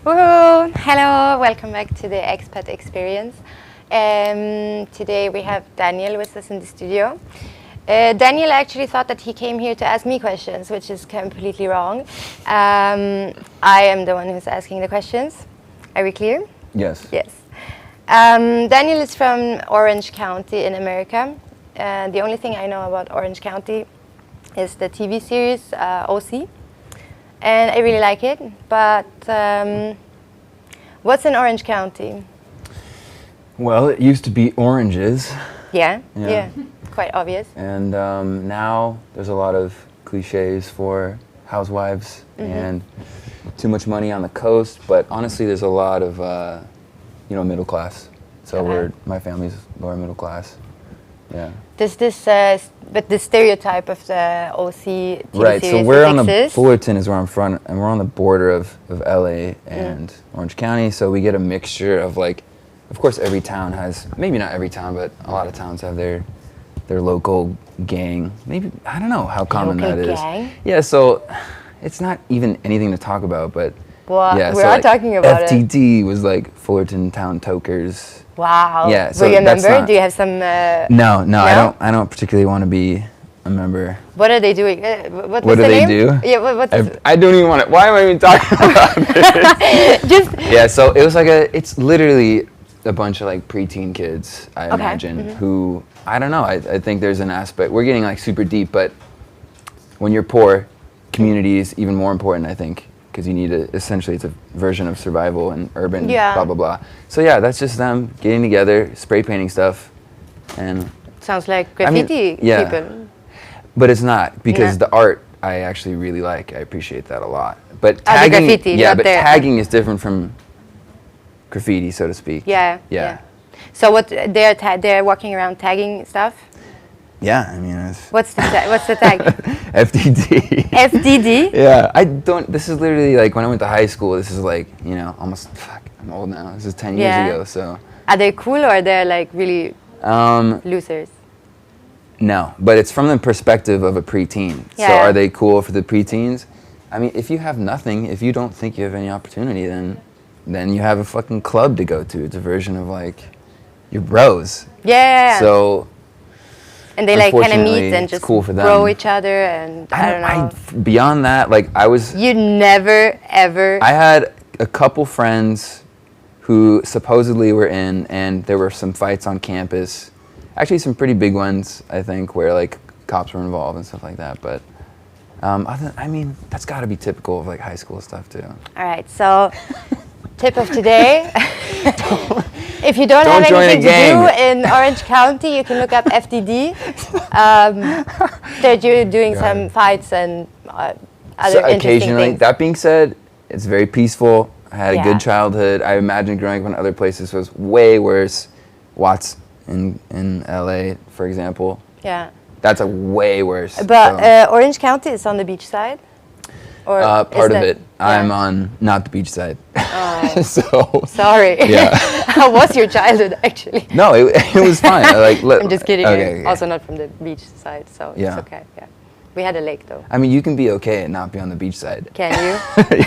Woohoo! Hello, welcome back to the Expat Experience. Today we have Daniel with us in the studio. Daniel actually thought that he came here to ask me questions, which is completely wrong. I am the one who's asking the questions. Are we clear? Yes. Yes. Daniel is from Orange County in America. The only thing I know about Orange County is the TV series OC. And I really like it, but what's in Orange County? Well, it used to be oranges. Yeah. Quite obvious. And now there's a lot of cliches for housewives and too much money on the coast. But honestly, there's a lot of, middle class. So my family's lower middle class. Yeah. Does this, but the stereotype of the OC TV right, series so we're on exists? the Fullerton is where I'm from, and we're on the border of LA and Orange County, so we get a mixture of of course every town has, maybe not every town, but a lot of towns have their local gang. Maybe, I don't know how common that is. Gang? Yeah, so it's not even anything to talk about, but well, yeah, we are talking about FTT was like Fullerton Town Tokers. Wow. Yeah, so were you a that's member? not, Do you have some? No, I don't particularly want to be a member. What are they doing? What's What the do name? they do? Yeah, what's I don't even want to. Why am I even talking about this? Just Yeah, so it was it's literally a bunch of preteen kids, I imagine, who, I don't know, I think there's an aspect, we're getting super deep, but when you're poor, community is even more important, I think, because you need essentially it's a version of survival and urban, blah, blah, blah. So yeah, that's just them getting together, spray painting stuff, and... Sounds like graffiti people. But it's not, because the art I actually really like. I appreciate that a lot. But tagging, the graffiti, tagging is different from graffiti, so to speak. Yeah. So what they're walking around tagging stuff? Yeah, I mean, what's the tag? FDD. FDD? Yeah, this is literally when I went to high school, this is almost, I'm old now. This is 10 years ago, so. Are they cool or they're really losers? No, but it's from the perspective of a preteen. Yeah. So are they cool for the preteens? I mean, if you have nothing, if you don't think you have any opportunity, then you have a fucking club to go to. It's a version of your bros. Yeah. So. And they kind of meet and just cool for them. grow each other, and I don't know. Beyond that, I was. You never ever. I had a couple friends who supposedly were in, and there were some fights on campus. Actually, some pretty big ones, I think, where cops were involved and stuff like that. But that's got to be typical of high school stuff too. All right, so tip of today: if you don't have anything to do in Orange County, you can look up FDD. They're doing some fights and other interesting occasionally, things. That being said, it's very peaceful. I had a good childhood. I imagine growing up in other places was way worse. Watts in LA, for example. Yeah. That's a way worse. But Orange County is on the beach side? Or part of it. Yeah. I'm on not the beach side. Oh. So. Sorry. Yeah. How was your childhood, actually? No, it was fine. I'm just kidding. Okay. Also not from the beach side, so it's okay. Yeah. We had a lake, though. I mean, you can be okay and not be on the beach side. Can you?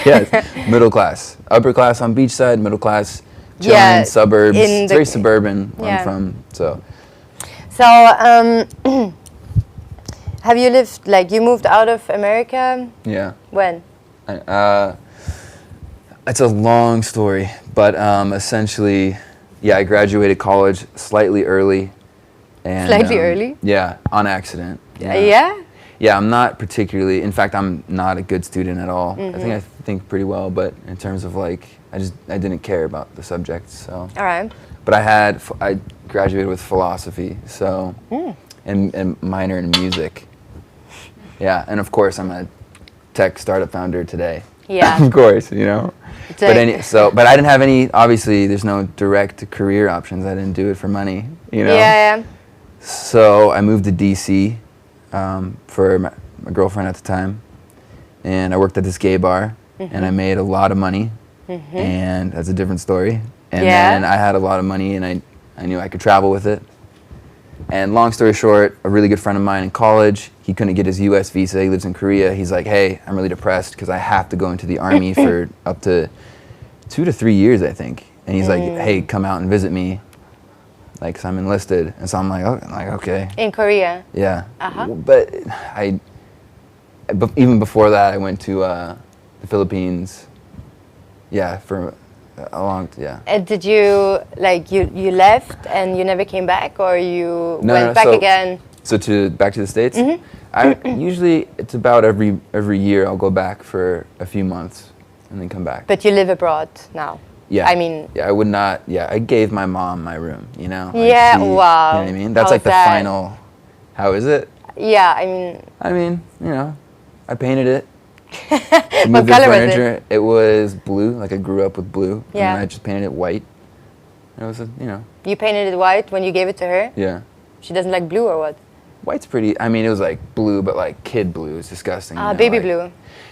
Yes. Middle class. Upper class on beach side, middle class chilling in suburbs. It's very suburban where I'm from, so. So, have you lived, you moved out of America? Yeah. When? It's a long story, but essentially, I graduated college slightly early. And, slightly early? Yeah, on accident. Yeah? Yeah, I'm not particularly, in fact, I'm not a good student at all. I think pretty well, but in terms of I didn't care about the subjects, so. All right. But I graduated with philosophy, so, and minor in music. Yeah, and of course I'm a tech startup founder today. Yeah. Of course, But I didn't have any, obviously there's no direct career options. I didn't do it for money, Yeah. So I moved to DC for my girlfriend at the time, and I worked at this gay bar, and I made a lot of money, and that's a different story. And then I had a lot of money, and I knew I could travel with it. And long story short, a really good friend of mine in college, he couldn't get his U.S. visa. He lives in Korea. He's like, hey, I'm really depressed because I have to go into the army for up to 2 to 3 years, I think. And he's like, hey, come out and visit me, like, 'cause I'm enlisted. And so I'm like, okay. In Korea? Yeah. But even before that, I went to the Philippines. Yeah, for a long, yeah. And did you, like, you left and you never came back, or you went back again? So back to the States? I usually, it's about every year I'll go back for a few months and then come back. But you live abroad now? Yeah. I mean... Yeah, I would not, I gave my mom my room, you know? Like yeah, wow. You know what I mean? That's like the final, how is it? Yeah, I mean, you know, I painted it. What color was it? It was blue, like I grew up with blue. Yeah. And I just painted it white. It was, you know. You painted it white when you gave it to her? Yeah. She doesn't like blue or what? White's pretty, I mean, it was like blue, but like kid blue. It's disgusting. Ah, baby blue.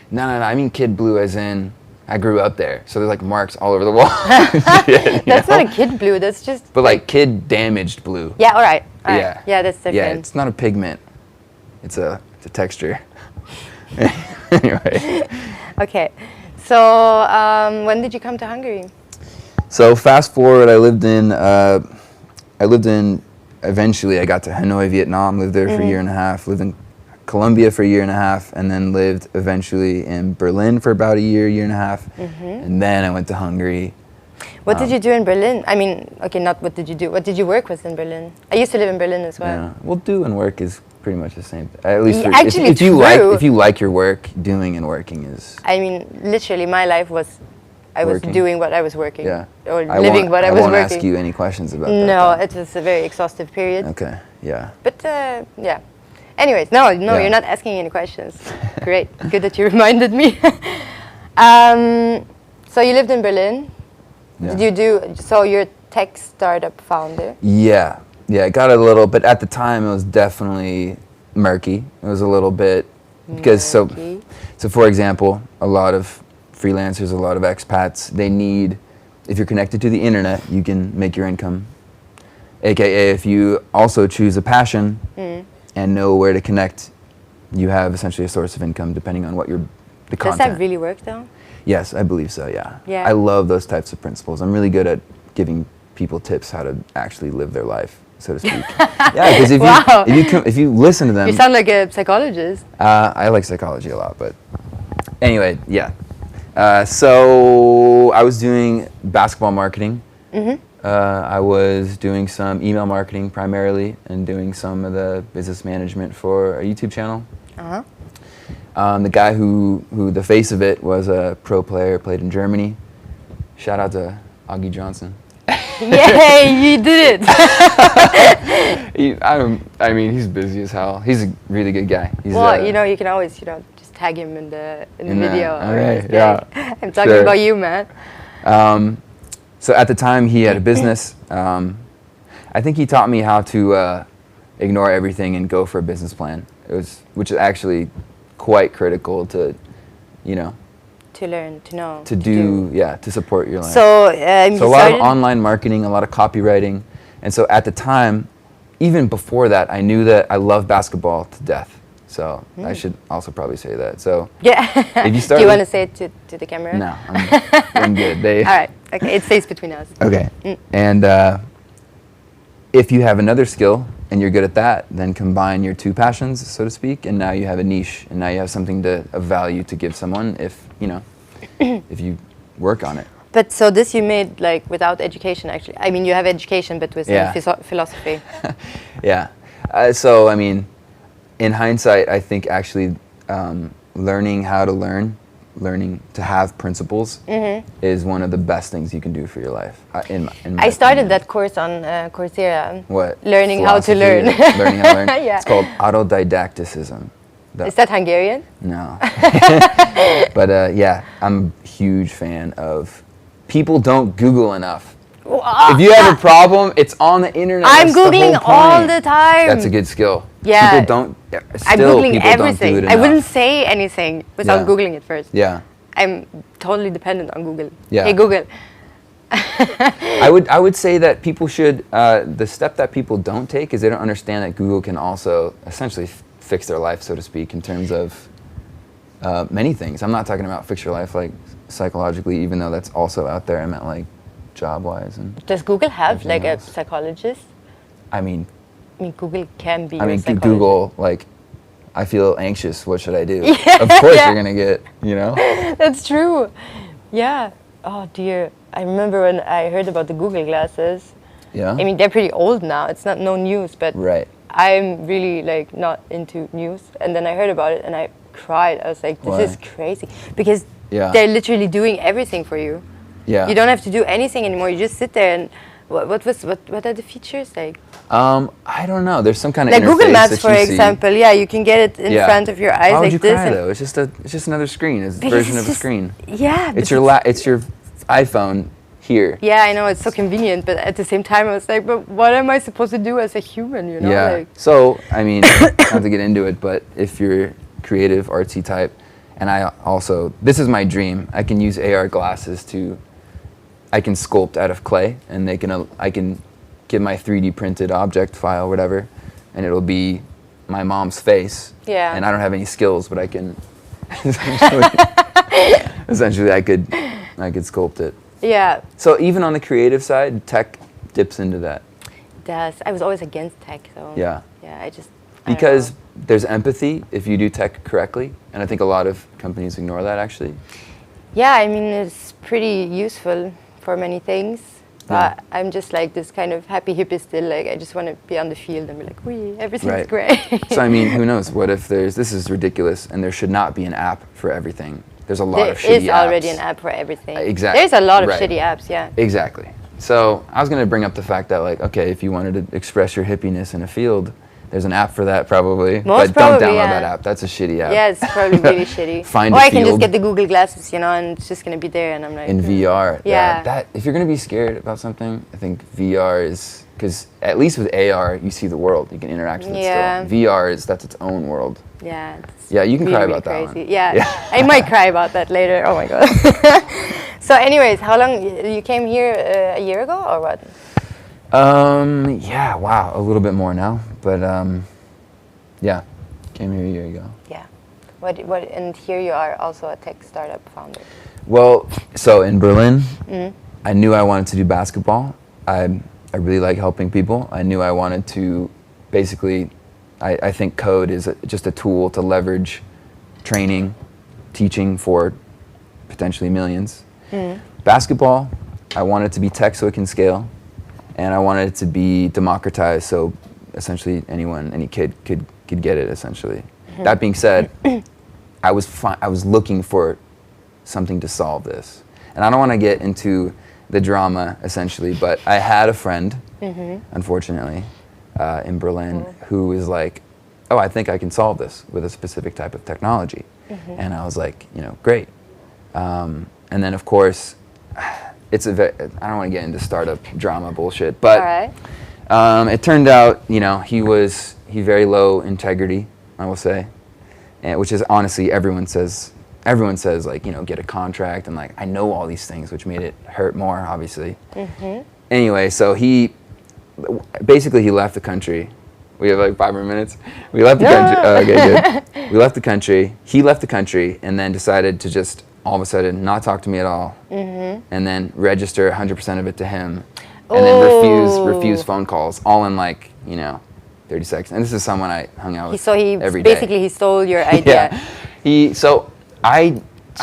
No, I mean kid blue as in, I grew up there. So there's like marks all over the wall. That's not a kid blue, that's just... But like kid damaged blue. Yeah, all right. Yeah. Yeah, that's different. Yeah, it's not a pigment. It's a texture. Anyway. Okay. So, when did you come to Hungary? So fast forward, eventually I got to Hanoi, Vietnam, lived there for a year and a half, lived in Colombia for a year and a half, and then lived eventually in Berlin for about a year and a half, and then I went to Hungary. What did you do in Berlin? I mean, okay, not what did you do, what did you work with in Berlin? I used to live in Berlin as well. Yeah, well, do and work is pretty much the same. At least if you like your work, doing and working is... I mean, literally my life was... I was doing what I was working. Yeah. Or living what I was working. I won't ask you any questions about that. No, it was a very exhaustive period. Okay, yeah. But, yeah. Anyways, no, you're not asking any questions. Great. Good that you reminded me. So you lived in Berlin. Yeah. Did you so you're a tech startup founder? Yeah. Yeah, I got a little, but at the time it was definitely murky. It was a little bit, because so for example, a lot of freelancers, a lot of expats, they need, if you're connected to the internet, you can make your income. AKA, if you also choose a passion and know where to connect, you have essentially a source of income depending on what the content. Does that really work though? Yes, I believe so, yeah. Yeah. I love those types of principles. I'm really good at giving people tips how to actually live their life, so to speak. Yeah, because if you listen to them... You sound like a psychologist. I like psychology a lot, but anyway, yeah. So I was doing basketball marketing. I was doing some email marketing primarily, and doing some of the business management for a YouTube channel. The guy who the face of it was a pro player, played in Germany. Shout out to Augie Johnson. Yay, you did it! I mean, he's busy as hell. He's a really good guy. Well, you can always, just tag him in the video. Okay, yeah. I'm talking about you, man. So at the time, he had a business. I think he taught me how to ignore everything and go for a business plan. Which is actually quite critical to, to learn, to know, to support your life. So, so a lot of online marketing, a lot of copywriting, and so at the time, even before that, I knew that I love basketball to death. So I should also probably say that. So yeah, if you start, do you want to say it to the camera? No, I'm good. All right, okay, it stays between us. Okay, and if you have another skill and you're good at that, then combine your two passions, so to speak, and now you have a niche, and now you have something of value to give someone if you work on it. But so this you made like without education, actually. I mean, you have education, but with philosophy. Yeah. So I mean, in hindsight, I think actually learning how to learning to have principles is one of the best things you can do for your life. I started that course on Coursera. What? Learning how to learn. Learning how to learn? Yeah. It's called autodidacticism. Is that Hungarian? No. But yeah, I'm a huge fan of people don't Google enough. If you have a problem, it's on the internet. I'm Googling all the time. That's a good skill. Yeah. People don't. I'm Googling people everything. Don't do it I wouldn't say anything without Googling it first. Yeah. I'm totally dependent on Google. Yeah. Hey Google, I would say that people should, the step that people don't take is they don't understand that Google can also essentially fix their life, so to speak, in terms of many things. I'm not talking about fix your life like psychologically, even though that's also out there. I meant like job-wise. And does Google have like else. a psychologist? I mean, Google can be. I mean, your psychologist. Google, like, I feel anxious. What should I do? Yeah, of course, yeah. you're gonna get, you know. That's true. Yeah. Oh dear. I remember when I heard about the Google glasses. Yeah. I mean, they're pretty old now. It's not no news, but Right. I'm really like not into news. And then I heard about it and I cried. I was like, this Why? is crazy because Yeah. they're literally doing everything for you. Yeah. You don't have to do anything anymore. You just sit there and what are the features like? I don't know. There's some kind of Like interface Google Maps, that for you see. example. Yeah, you can get it in Yeah. front of your eyes Why would like you this. cry though? It's just another screen. It's a Because version it's of a just- screen. Yeah. It's but it's your iPhone here. yeah, I know it's so convenient, but at the same time, I was like, but what am I supposed to do as a human? You know, Yeah. like So, I mean, not to get into it, but if you're creative, artsy type, and I also, this is my dream. I can use AR glasses I can sculpt out of clay, and I can get my 3D printed object file, whatever, and it'll be my mom's face. Yeah. And I don't have any skills, but I can, essentially I could sculpt it. yeah, So even on the creative side, tech dips into that. it does. I was always against tech, so Yeah. yeah, I don't Because know. there's empathy if you do tech correctly, and I think a lot of companies ignore that actually. Yeah, I mean it's pretty useful for many things, but I'm just like this kind of happy hippie still. Like I just want to be on the field and be like, "Wee, everything's Right. great." So I mean, who knows? What if this is ridiculous, and there should not be an app for everything? There's a lot There of shitty is already apps. an app for everything. Exactly. There's a lot of Right. shitty apps. Yeah. Exactly. So I was going to bring up the fact that, like, okay, if you wanted to express your hippiness in a field, there's an app for that probably. Most but probably, don't download yeah. that app. That's a shitty app. Yeah, it's probably really shitty. Find or a I can just field. get the Google glasses, you know, and it's just gonna be there, and I'm like. In VR. Yeah. That if you're going to be scared about something, I think VR is, because at least with AR, you see the world. You can interact with Yeah. it still. VR that's its own world. Yeah. It's Yeah, you can really, cry really about that crazy. one. Yeah, I might cry about that later. Oh my god. So, anyways, how long you came here a year ago or what? Yeah, wow, a little bit more now, but yeah, came here a year ago. Yeah. What? And here you are, also a tech startup founder. Well, so in Berlin, I knew I wanted to do basketball. I really like helping people. I knew I wanted to, basically, I think code is just a tool to leverage training, teaching for potentially millions. Basketball, I wanted it to be tech so it can scale, and I wanted it to be democratized so essentially any kid could get it essentially. That being said, I was looking for something to solve this. And I don't want to get into the drama essentially, but I had a friend, unfortunately, in Berlin who was like, oh, I think I can solve this with a specific type of technology. And I was like, great. And then of course, I don't want to get into startup drama bullshit, but All right. it turned out, he very low integrity, I will say, and which is honestly everyone says like, get a contract, and like I know all these things, which made it hurt more, obviously. Anyway, so he left the country. We have like 5 more minutes. We left the country. Okay, good. We left the country. He left the country and then decided to just all of a sudden not talk to me at all, and then register 100% of it to him, and then refuse phone calls, all in like 30 seconds. And this is someone I hung out with every day. Basically he stole your idea. Yeah.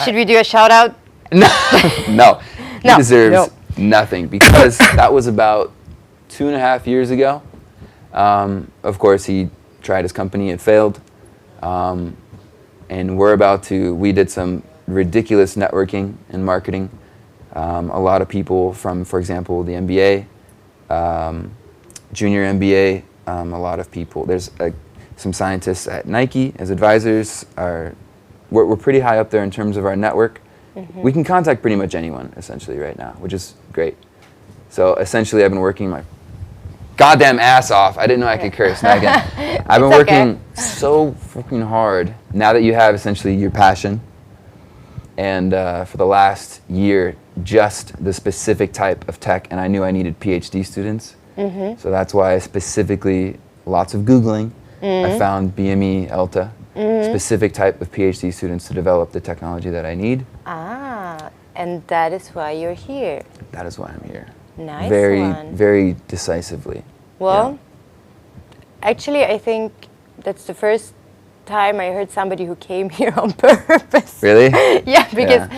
Should we do a shout out? No. He No, deserves no. nothing, because that was about 2.5 years ago. Of course, he tried his company, it failed. And we did some ridiculous networking and marketing. A lot of people from, for example, the MBA, junior MBA, a lot of people. There's some scientists at Nike as advisors. We're pretty high up there in terms of our network. We can contact pretty much anyone, essentially, right now, which is great. So essentially, I've been working my goddamn ass off. I didn't know I could curse. Now again, I've been working so fucking hard. Now that you have essentially your passion, and for the last year, just the specific type of tech, and I knew I needed PhD students. So that's why I specifically, lots of Googling, I found BME ELTA, specific type of PhD students to develop the technology that I need. Ah, and that is why you're here. That is why I'm here. Nice very, one. very decisively. Well, actually, I think that's the first time I heard somebody who came here on purpose. Really? Yeah, because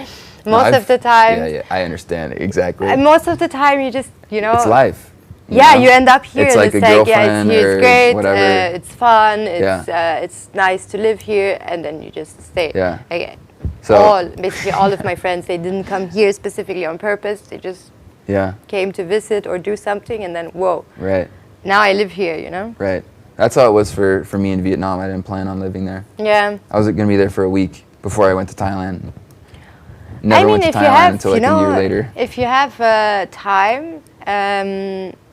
most of the time. Yeah, I understand exactly. Most of the time, you just, It's life. You end up here. It's and like it's a like, girlfriend it's great. whatever. It's fun. It's nice to live here, and then you just stay. Yeah. Okay. So Basically all of my friends, they didn't come here specifically on purpose. They just came to visit or do something, and then whoa. Right. Now I live here, Right. That's how it was for me in Vietnam. I didn't plan on living there. Yeah. I was going to be there for a week before I went to Thailand. Never went to Thailand until like a year later. If you have time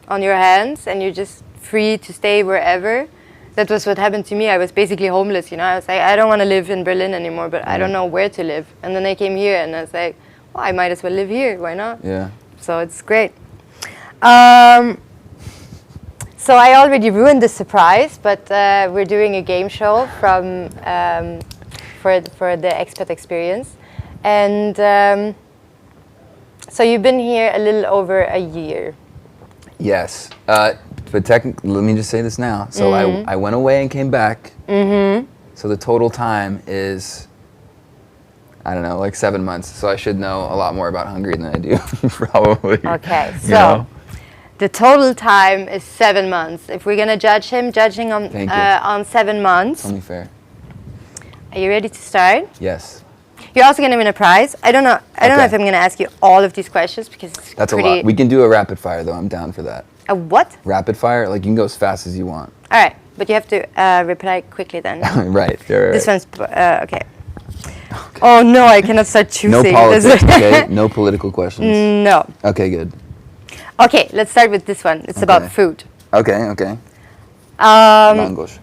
on your hands and you're just free to stay wherever, that was what happened to me. I was basically homeless, I was like, I don't want to live in Berlin anymore, but I don't know where to live. And then I came here and I was like, well, I might as well live here. Why not? Yeah. So it's great. So I already ruined the surprise, but we're doing a game show for the Expat Experience. And so you've been here a little over a year. Yes. But technically, let me just say this now. So I went away and came back. So the total time is, I don't know, like 7 months. So I should know a lot more about Hungary than I do, probably. Okay, so the total time is 7 months. If we're gonna judge him, judging on 7 months. Only fair. Are you ready to start? Yes. You're also gonna win a prize. I don't know if I'm gonna ask you all of these questions because that's a lot. We can do a rapid fire though. I'm down for that. A what? Rapid fire, like you can go as fast as you want. All right, but you have to reply quickly then. Right. This one's okay. Oh no, I cannot start choosing. No politics. Okay. No political questions. No. Okay, good. Okay, let's start with this one. It's about food. Okay. Langosh.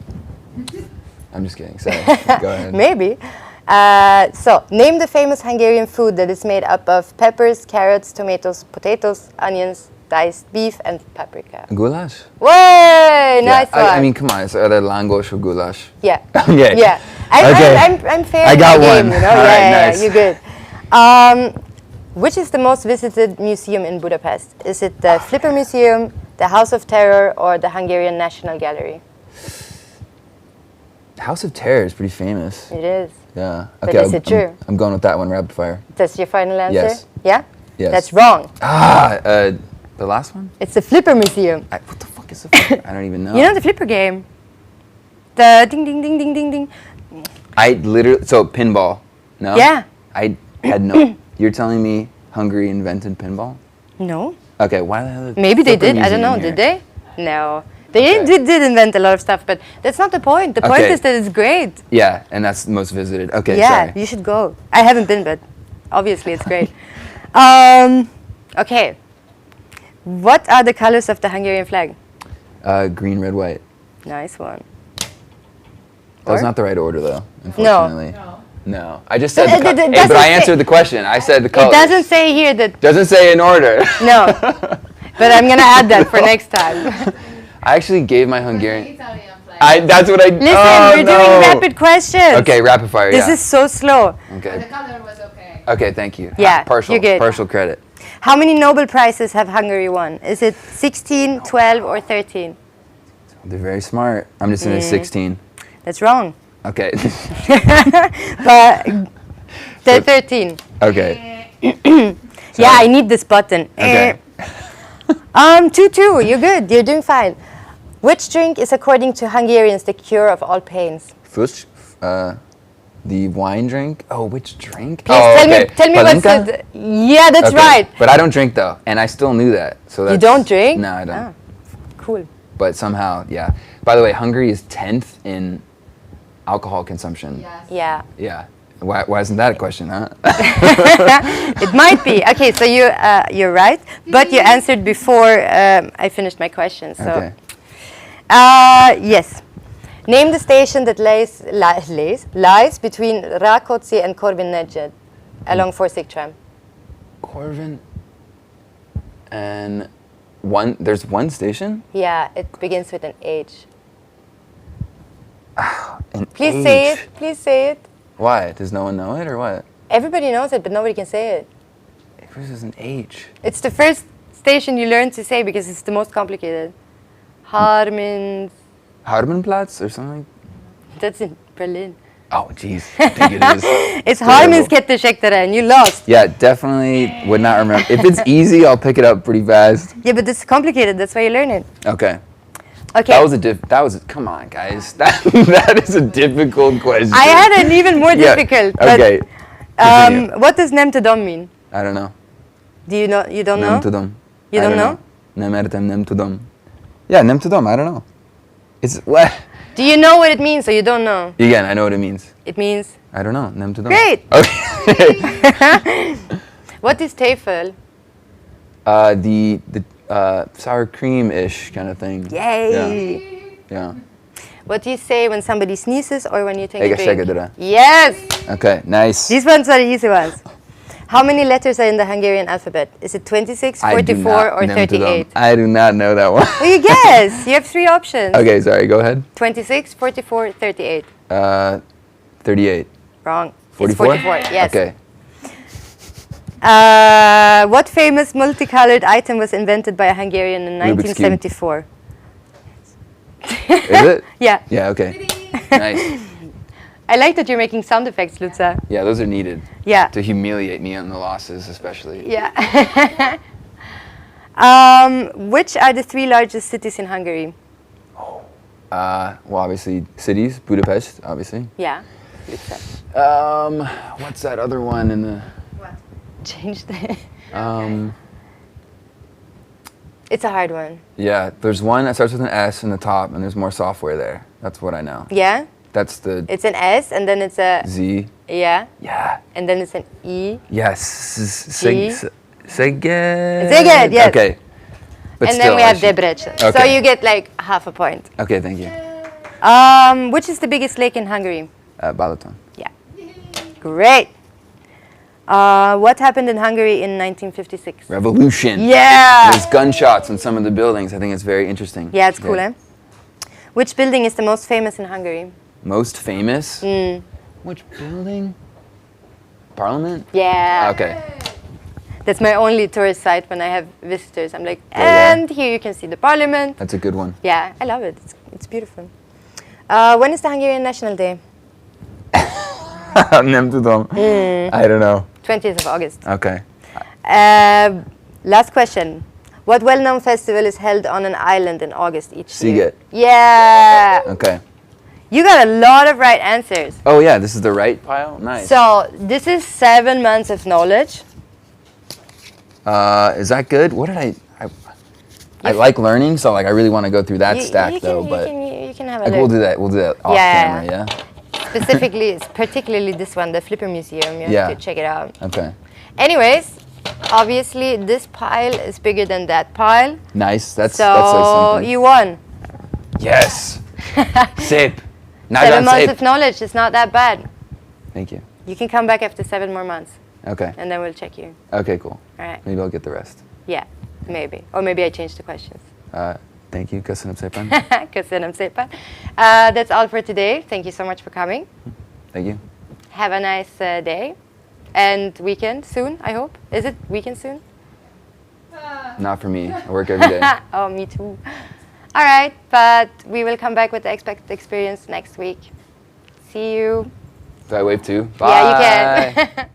I'm just kidding. Sorry. Go ahead. Maybe. So, name the famous Hungarian food that is made up of peppers, carrots, tomatoes, potatoes, onions, diced beef, and paprika. Goulash. Way, nice one. I mean, come on. It's either langosh or goulash. Yeah. Okay. Yeah. I'm fair. I got one. Game, All right, nice. You're good. Which is the most visited museum in Budapest? Is it the Flipper Museum, the House of Terror, or the Hungarian National Gallery? House of Terror is pretty famous. It is. Yeah. But is it true? I'm going with that one, rapid fire. That's your final answer? Yes. Yeah? Yes. That's wrong. The last one? It's the Flipper Museum. What the fuck is the Flipper? I don't even know. You know the Flipper game? The ding, ding, ding, ding, ding, ding. So pinball, no? Yeah. I had no, you're telling me Hungary invented pinball? No. Okay, why the hell? Maybe they did, I don't know, did they? No. They did invent a lot of stuff, but that's not the point. The point is that it's great. Yeah, and that's the most visited. Okay, yeah, sorry. You should go. I haven't been, but obviously it's great. Okay. What are the colors of the Hungarian flag? Green, red, white. Nice one. That was not the right order, though, unfortunately. No. I just said but I answered the question. I said the colors. It doesn't say here that... Doesn't say in order. No. But I'm going to add that for next time. I actually gave my Hungarian... That's what I... Listen, we're doing rapid questions. Okay, rapid fire, This is so slow. Okay. The color was okay. Okay, thank you. Yeah, you're good. Partial credit. How many Nobel Prizes have Hungary won? Is it 16, 12, or 13? They're very smart. I'm just going to say 16. That's wrong. Okay. But they're 13. Okay. Yeah, I need this button. Okay. 2-2. You're good. You're doing fine. Which drink is, according to Hungarians, the cure of all pains? Fush, the wine drink. Oh, which drink? Please tell me what's Palinka? the... Yeah, that's right. But I don't drink though, and I still knew that. So that's, you don't drink? No, I don't. Ah, cool. But somehow, yeah. By the way, Hungary is 10th in alcohol consumption. Yes. Yeah. Yeah. Why isn't that a question, huh? It might be. Okay, so you're right, but you answered before I finished my question. So. Okay. Yes. Name the station that lies between Rákóczi and Corvin-Negyedt along 4-6 tram. Corvin. And there's one station? Yeah, it begins with an H. An Please H. say it. Please say it. Why? Does no one know it or what? Everybody knows it, but nobody can say it. It was an H. It's the first station you learn to say because it's the most complicated. Harmens. Harmenplatz or something? That's in Berlin. Oh, jeez. I think it is. It's Harmenskette-Schechteren. You lost. Yeah, definitely would not remember. If it's easy, I'll pick it up pretty fast. Yeah, but it's complicated. That's why you learn it. Okay. Okay. Come on, guys. That is a difficult question. I had an even more difficult. Yeah, okay. But, what does nem to dom mean? I don't know. Do you know? You don't know? Nem to dom. You don't know? Nem to dom. Yeah, nem to dom. I don't know. It's what? Do you know what it means or you don't know? Again, I know what it means. It means? I don't know. Nem to dom. Great. Okay. What is Tafel? The sour cream-ish kind of thing. Yay. Yeah. What do you say when somebody sneezes or when you take a drink? Egészségedre. Yes. Okay, nice. These ones are the easy ones. How many letters are in the Hungarian alphabet? Is it 26, 44, or 38? I do not know that one. Well, you guess. You have three options. Okay, sorry, go ahead. 26, 44, 38. 38. Wrong. 44? It's 44, yes. Okay. What famous multicolored item was invented by a Hungarian in Rubik's Cube. 1974? Is it? Yeah. Yeah, okay. Nice. I like that you're making sound effects, Luca. Yeah, those are needed. Yeah. To humiliate me on the losses, especially. Yeah. Which are the three largest cities in Hungary? Well, obviously, cities. Budapest, obviously. Yeah. Luca. What's that other one in the... What? Change the... It's a hard one. Yeah, there's one that starts with an S in the top, and there's more software there. That's what I know. Yeah? That's the... It's an S, and then it's a... Z. Yeah. Yeah. And then it's an E. Yes. G. Szeged. Szeged, yes. Okay. But And still, then we have I should- Debrecen. So Okay. you get like half a point. Okay, thank you. Which is the biggest lake in Hungary? Balaton. Yeah. Great. What happened in Hungary in 1956? Revolution. Yeah. There's gunshots in some of the buildings. I think it's very interesting. Yeah, it's cool, eh? Which building is the most famous in Hungary? Most famous? Which building? Parliament? Yeah. Okay. That's my only tourist site when I have visitors. I'm like, Yeah. and here you can see the parliament. That's a good one. Yeah, I love it. It's beautiful. When is the Hungarian National Day? Nem tudom. I don't know. 20th of August. Okay. Last question. What well-known festival is held on an island in August each year? Sziget. Yeah. Okay. You got a lot of right answers. Oh yeah, this is the right pile? Nice. So this is 7 months of knowledge. Is that good? What did I like learning, so like I really want to go through that stack though, but you can have a like, look. we'll do that off camera, yeah? Specifically, particularly this one, the Flipper Museum. You have to check it out. Okay. Anyways, obviously this pile is bigger than that pile. Nice. That says So something. you won. Yes. Sip. 7 months of knowledge is not that bad. Thank you. You can come back after 7 more months. Okay. And then we'll check you. Okay, cool. All right. Maybe I'll get the rest. Yeah, maybe. Or maybe I change the questions. Thank you. Köszönöm szépen. Köszönöm szépen. That's all for today. Thank you so much for coming. Thank you. Have a nice day and weekend soon, I hope. Is it weekend soon? Not for me. I work every day. Oh, me too. All right, but we will come back with the Expat Experience next week. See you. Do I wave too? Bye. Yeah, you can.